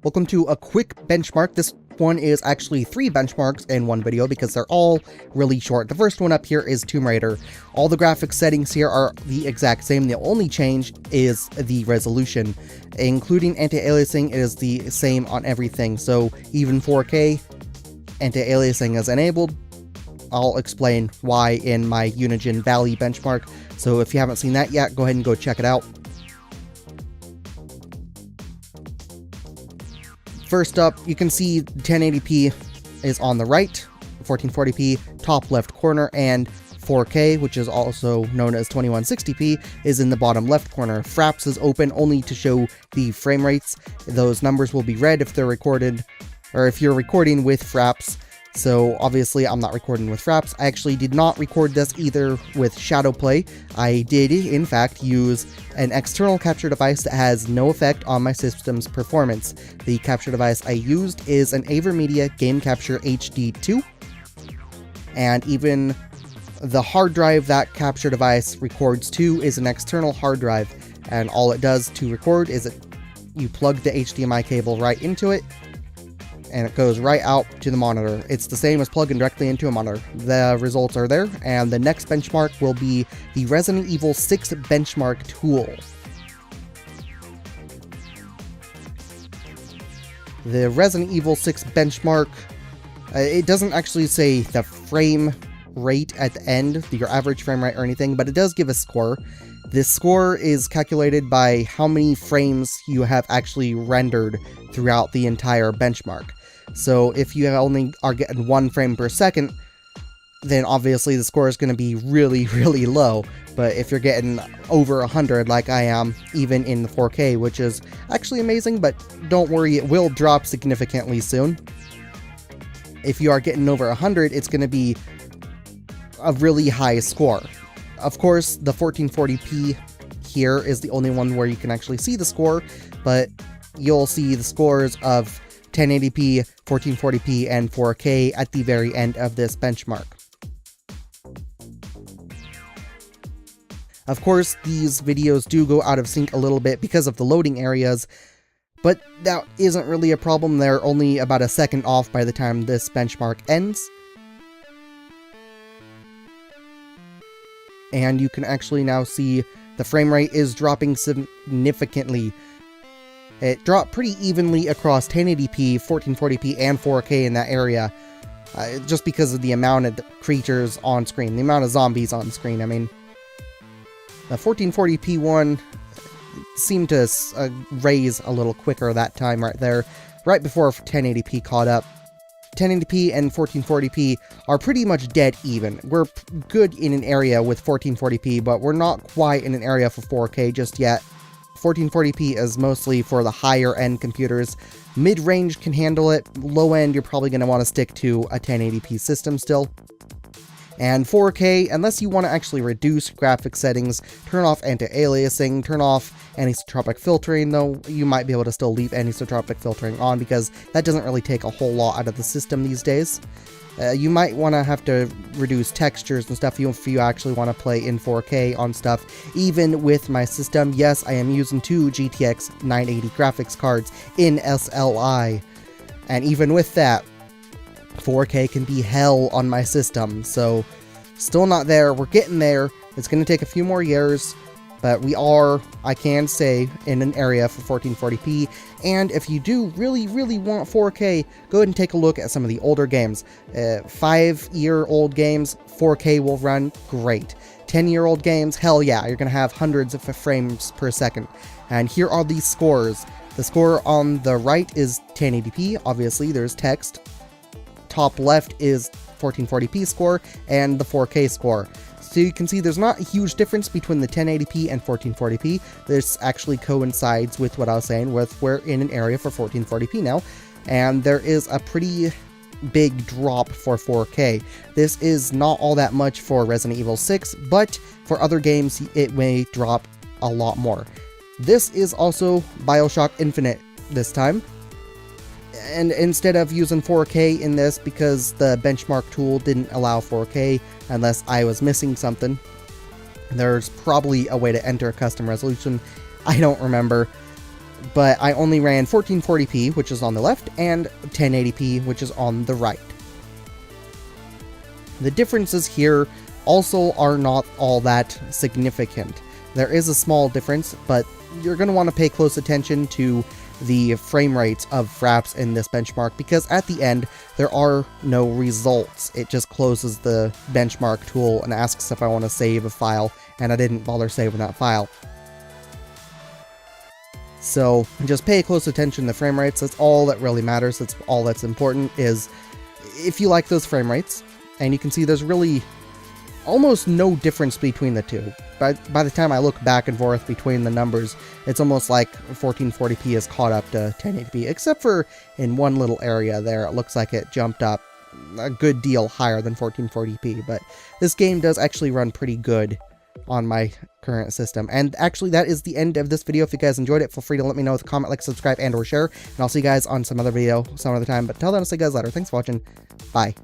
Welcome to a quick benchmark. This one is actually 3 benchmarks in one video because they're all really short. The first one up here is Tomb Raider. All the graphics settings here are the exact same. The only change is the resolution. Including anti-aliasing, it is the same on everything. So even 4K, anti-aliasing is enabled. I'll explain why in my Unigine Valley benchmark. So if you haven't seen that yet, go ahead and go check it out. First up, you can see 1080p is on the right, 1440p top left corner, and 4K, which is also known as 2160p, is in the bottom left corner. Fraps is open only to show the frame rates. Those numbers will be red if they're recorded, or if you're recording with Fraps. So obviously I'm not recording with Fraps. I actually did not record this either with Shadowplay. I did, in fact, use an external capture device that has no effect on my system's performance. The capture device I used is an AVerMedia Game Capture HD2. And even the hard drive that capture device records to is an external hard drive. And all it does to record is you plug the HDMI cable right into it, and it goes right out to the monitor. It's the same as plugging directly into a monitor. The results are there, and the next benchmark will be the Resident Evil 6 benchmark tool. The Resident Evil 6 benchmark, it doesn't actually say the frame rate at the end, your average frame rate or anything, but it does give a score. This score is calculated by how many frames you have actually rendered throughout the entire benchmark. So if you only are getting 1 frame per second, then obviously the score is going to be really, really low. But if you're getting over 100 like I am, even in the 4K, which is actually amazing, but don't worry, it will drop significantly soon. If you are getting over 100, it's going to be a really high score. Of course, the 1440p here is the only one where you can actually see the score, but you'll see the scores of 1080p, 1440p, and 4K at the very end of this benchmark. Of course, these videos do go out of sync a little bit because of the loading areas, but that isn't really a problem. They're only about a second off by the time this benchmark ends. And you can actually now see the frame rate is dropping significantly. It dropped pretty evenly across 1080p, 1440p, and 4K in that area, just because of the amount of creatures on screen, the amount of zombies on screen. I mean, the 1440p one seemed to raise a little quicker that time right there, right before 1080p caught up. 1080p and 1440p are pretty much dead even. We're good in an area with 1440p, but we're not quite in an area for 4K just yet. 1440p is mostly for the higher end computers. Mid-range can handle it. Low end, you're probably going to want to stick to a 1080p system still. And 4K, unless you want to actually reduce graphics settings, turn off anti-aliasing, turn off anisotropic filtering, though you might be able to still leave anisotropic filtering on because that doesn't really take a whole lot out of the system these days. You might want to have to reduce textures and stuff if you actually want to play in 4K on stuff. Even with my system, yes, I am using 2 GTX 980 graphics cards in SLI. And even with that, 4K can be hell on my system, so still not there. We're getting there. It's going to take a few more years, but we are, I can say, in an area for 1440p. And if you do really, really want 4K, go ahead and take a look at some of the older games. 5-year-old games, 4K will run great. 10-year-old games, hell yeah, you're going to have hundreds of frames per second. And here are these scores. The score on the right is 1080p, obviously, there's text. Top left is 1440p score, and the 4K score. So you can see there's not a huge difference between the 1080p and 1440p. This actually coincides with what I was saying, with we're in an area for 1440p now, and there is a pretty big drop for 4K. This is not all that much for Resident Evil 6, but for other games it may drop a lot more. This is also BioShock Infinite this time. And instead of using 4K in this, because the benchmark tool didn't allow 4K unless I was missing something, there's probably a way to enter a custom resolution. I don't remember. but I only ran 1440p, which is on the left, and 1080p, which is on the right. The differences here also are not all that significant. There is a small difference, but you're going to want to pay close attention to the frame rates of Fraps in this benchmark, because at the end there are no results. It just closes the benchmark tool and asks if I want to save a file, and I didn't bother saving that file. So just pay close attention to the frame rates. That's all that really matters. That's all that's important, is if you like those frame rates. And you can see there's really almost no difference between the two. By the time I look back and forth between the numbers, it's almost like 1440p is caught up to 1080p, except for in one little area there. It looks like it jumped up a good deal higher than 1440p, but this game does actually run pretty good on my current system. And actually, that is the end of this video. If you guys enjoyed it, feel free to let me know with a comment, like, subscribe, and or share, and I'll see you guys on some other video some other time. But till then, I'll see you guys later. Thanks for watching. Bye.